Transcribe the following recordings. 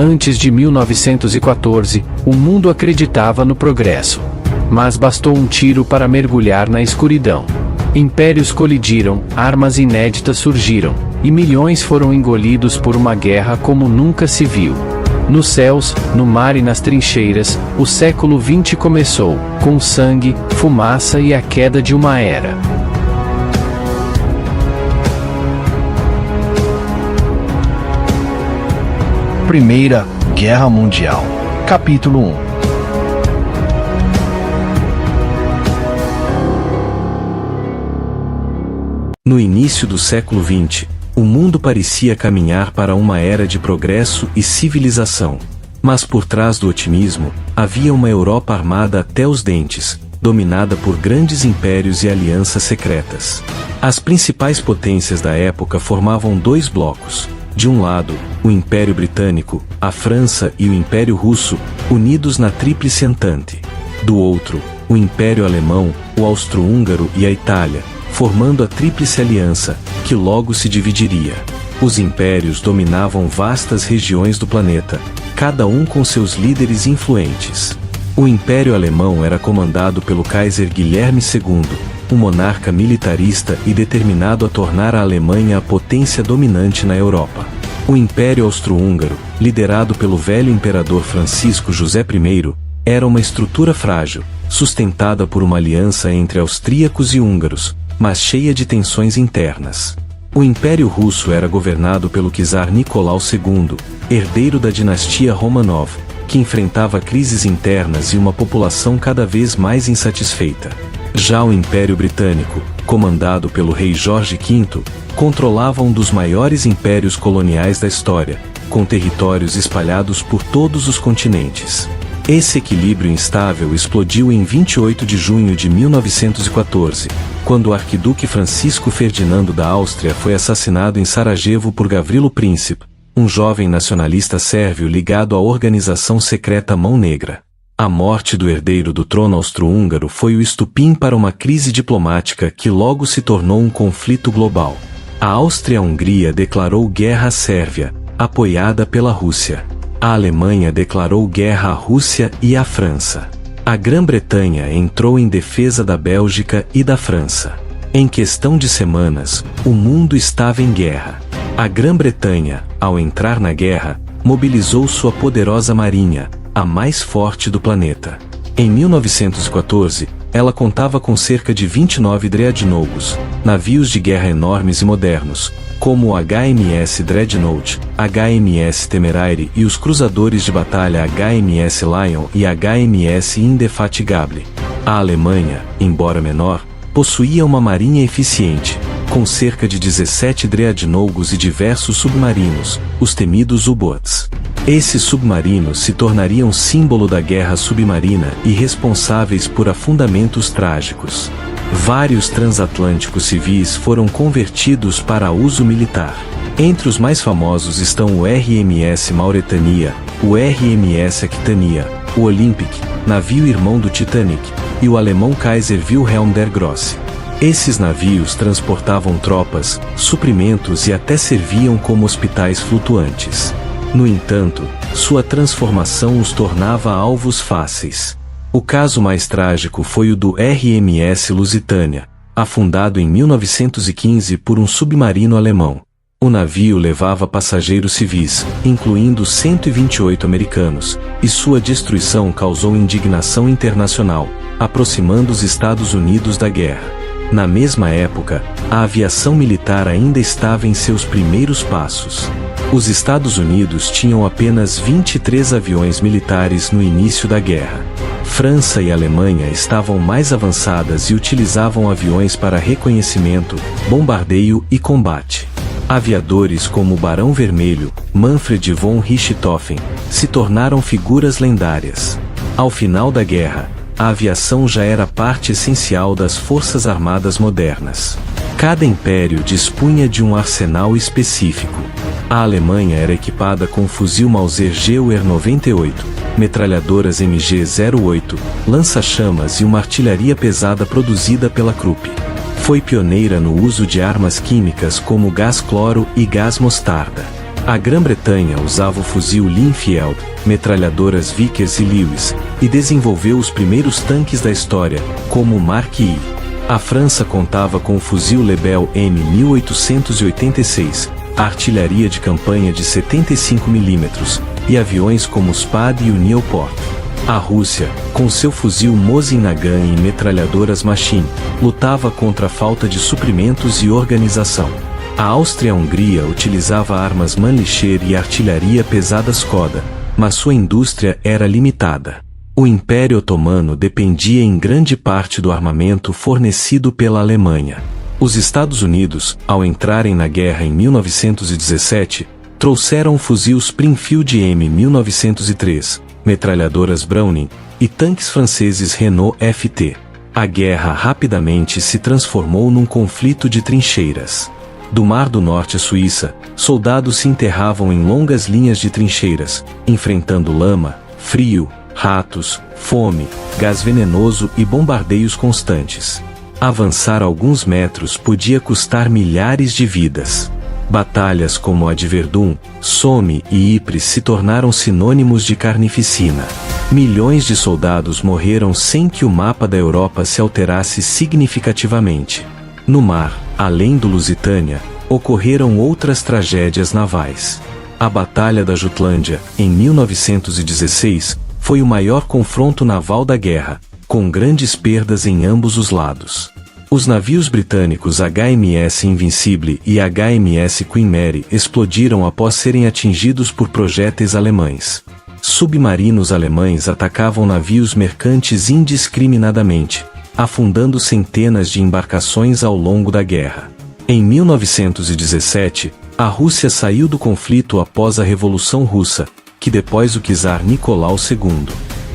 Antes de 1914, o mundo acreditava no progresso. Mas bastou um tiro para mergulhar na escuridão. Impérios colidiram, armas inéditas surgiram, e milhões foram engolidos por uma guerra como nunca se viu. Nos céus, no mar e nas trincheiras, o século XX começou, com sangue, fumaça e a queda de uma era. Primeira Guerra Mundial. Capítulo 1. No início do século XX, o mundo parecia caminhar para uma era de progresso e civilização. Mas por trás do otimismo, havia uma Europa armada até os dentes, dominada por grandes impérios e alianças secretas. As principais potências da época formavam dois blocos. De um lado, o Império Britânico, a França e o Império Russo, unidos na Tríplice Entente. Do outro, o Império Alemão, o Austro-Húngaro e a Itália, formando a Tríplice Aliança, que logo se dividiria. Os impérios dominavam vastas regiões do planeta, cada um com seus líderes influentes. O Império Alemão era comandado pelo Kaiser Guilherme II, um monarca militarista e determinado a tornar a Alemanha a potência dominante na Europa. O Império Austro-Húngaro, liderado pelo velho imperador Francisco José I, era uma estrutura frágil, sustentada por uma aliança entre austríacos e húngaros, mas cheia de tensões internas. O Império Russo era governado pelo czar Nicolau II, herdeiro da dinastia Romanov, que enfrentava crises internas e uma população cada vez mais insatisfeita. Já o Império Britânico, comandado pelo rei Jorge V, controlava um dos maiores impérios coloniais da história, com territórios espalhados por todos os continentes. Esse equilíbrio instável explodiu em 28 de junho de 1914, quando o arquiduque Francisco Ferdinando da Áustria foi assassinado em Sarajevo por Gavrilo Princip, um jovem nacionalista sérvio ligado à organização secreta Mão Negra. A morte do herdeiro do trono austro-húngaro foi o estupim para uma crise diplomática que logo se tornou um conflito global. A Áustria-Hungria declarou guerra à Sérvia, apoiada pela Rússia. A Alemanha declarou guerra à Rússia e à França. A Grã-Bretanha entrou em defesa da Bélgica e da França. Em questão de semanas, o mundo estava em guerra. A Grã-Bretanha, ao entrar na guerra, mobilizou sua poderosa marinha, a mais forte do planeta. Em 1914, ela contava com cerca de 29 dreadnoughts, navios de guerra enormes e modernos, como o HMS Dreadnought, HMS Temeraire e os cruzadores de batalha HMS Lion e HMS Indefatigable. A Alemanha, embora menor, possuía uma marinha eficiente, com cerca de 17 dreadnoughts e diversos submarinos, os temidos U-Boats. Esses submarinos se tornariam símbolo da guerra submarina e responsáveis por afundamentos trágicos. Vários transatlânticos civis foram convertidos para uso militar. Entre os mais famosos estão o RMS Mauretania, o RMS Aquitania, o Olympic, navio irmão do Titanic, e o alemão Kaiser Wilhelm der Grosse. Esses navios transportavam tropas, suprimentos e até serviam como hospitais flutuantes. No entanto, sua transformação os tornava alvos fáceis. O caso mais trágico foi o do RMS Lusitânia, afundado em 1915 por um submarino alemão. O navio levava passageiros civis, incluindo 128 americanos, e sua destruição causou indignação internacional, aproximando os Estados Unidos da guerra. Na mesma época, a aviação militar ainda estava em seus primeiros passos. Os Estados Unidos tinham apenas 23 aviões militares no início da guerra. França e Alemanha estavam mais avançadas e utilizavam aviões para reconhecimento, bombardeio e combate. Aviadores como o Barão Vermelho, Manfred von Richthofen, se tornaram figuras lendárias. Ao final da guerra, a aviação já era parte essencial das forças armadas modernas. Cada império dispunha de um arsenal específico. A Alemanha era equipada com fuzil Mauser Geuer 98, metralhadoras MG-08, lança-chamas e uma artilharia pesada produzida pela Krupp. Foi pioneira no uso de armas químicas como gás cloro e gás mostarda. A Grã-Bretanha usava o fuzil Linfield, metralhadoras Vickers e Lewis, e desenvolveu os primeiros tanques da história, como o Mark I. A França contava com o fuzil Lebel M1886, a artilharia de campanha de 75 mm, e aviões como o Spad e o Nieuport. A Rússia, com seu fuzil Mosin Nagant e metralhadoras Machine, lutava contra a falta de suprimentos e organização. A Áustria-Hungria utilizava armas Mannlicher e artilharia pesada Škoda, mas sua indústria era limitada. O Império Otomano dependia em grande parte do armamento fornecido pela Alemanha. Os Estados Unidos, ao entrarem na guerra em 1917, trouxeram o fuzil Springfield M1903, metralhadoras Browning e tanques franceses Renault FT. A guerra rapidamente se transformou num conflito de trincheiras. Do Mar do Norte à Suíça, soldados se enterravam em longas linhas de trincheiras, enfrentando lama, frio, ratos, fome, gás venenoso e bombardeios constantes. Avançar alguns metros podia custar milhares de vidas. Batalhas como a de Verdun, Somme e Ypres se tornaram sinônimos de carnificina. Milhões de soldados morreram sem que o mapa da Europa se alterasse significativamente. No mar, além do Lusitânia, ocorreram outras tragédias navais. A Batalha da Jutlândia, em 1916, foi o maior confronto naval da guerra, com grandes perdas em ambos os lados. Os navios britânicos HMS Invincible e HMS Queen Mary explodiram após serem atingidos por projéteis alemães. Submarinos alemães atacavam navios mercantes indiscriminadamente, afundando centenas de embarcações ao longo da guerra. Em 1917, a Rússia saiu do conflito após a Revolução Russa, que depôs o czar Nicolau II.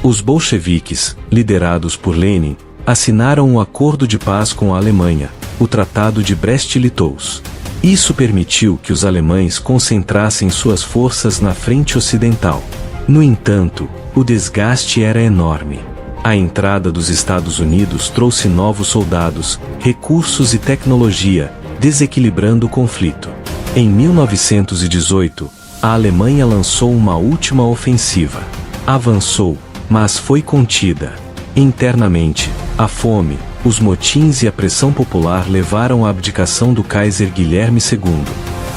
Os bolcheviques, liderados por Lenin, assinaram um acordo de paz com a Alemanha, o Tratado de Brest-Litovsk. Isso permitiu que os alemães concentrassem suas forças na frente ocidental. No entanto, o desgaste era enorme. A entrada dos Estados Unidos trouxe novos soldados, recursos e tecnologia, desequilibrando o conflito. Em 1918, a Alemanha lançou uma última ofensiva. Avançou, mas foi contida. Internamente, a fome, os motins e a pressão popular levaram à abdicação do Kaiser Guilherme II.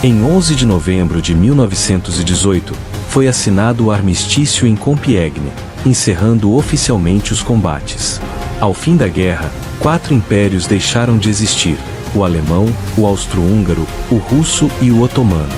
Em 11 de novembro de 1918, foi assinado o armistício em Compiègne, encerrando oficialmente os combates. Ao fim da guerra, 4 impérios deixaram de existir: o alemão, o austro-húngaro, o russo e o otomano.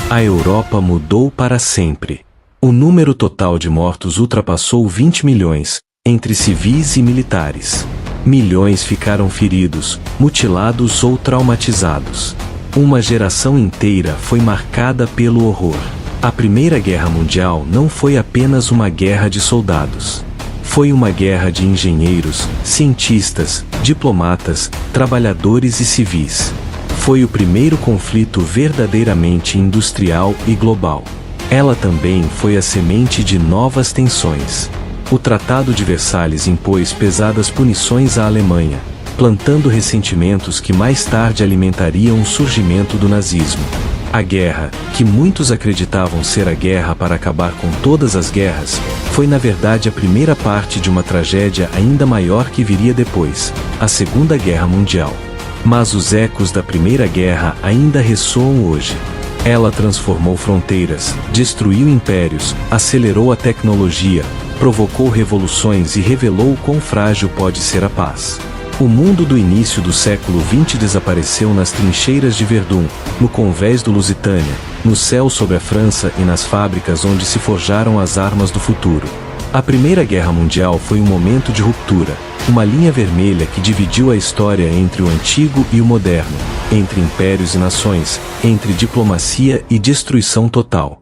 A Europa mudou para sempre. O número total de mortos ultrapassou 20 milhões, entre civis e militares. Milhões ficaram feridos, mutilados ou traumatizados. Uma geração inteira foi marcada pelo horror. A Primeira Guerra Mundial não foi apenas uma guerra de soldados. Foi uma guerra de engenheiros, cientistas, diplomatas, trabalhadores e civis. Foi o primeiro conflito verdadeiramente industrial e global. Ela também foi a semente de novas tensões. O Tratado de Versalhes impôs pesadas punições à Alemanha, plantando ressentimentos que mais tarde alimentariam o surgimento do nazismo. A guerra, que muitos acreditavam ser a guerra para acabar com todas as guerras, foi na verdade a primeira parte de uma tragédia ainda maior que viria depois, a Segunda Guerra Mundial. Mas os ecos da Primeira Guerra ainda ressoam hoje. Ela transformou fronteiras, destruiu impérios, acelerou a tecnologia, provocou revoluções e revelou o quão frágil pode ser a paz. O mundo do início do século XX desapareceu nas trincheiras de Verdun, no convés do Lusitânia, no céu sobre a França e nas fábricas onde se forjaram as armas do futuro. A Primeira Guerra Mundial foi um momento de ruptura, uma linha vermelha que dividiu a história entre o antigo e o moderno, entre impérios e nações, entre diplomacia e destruição total.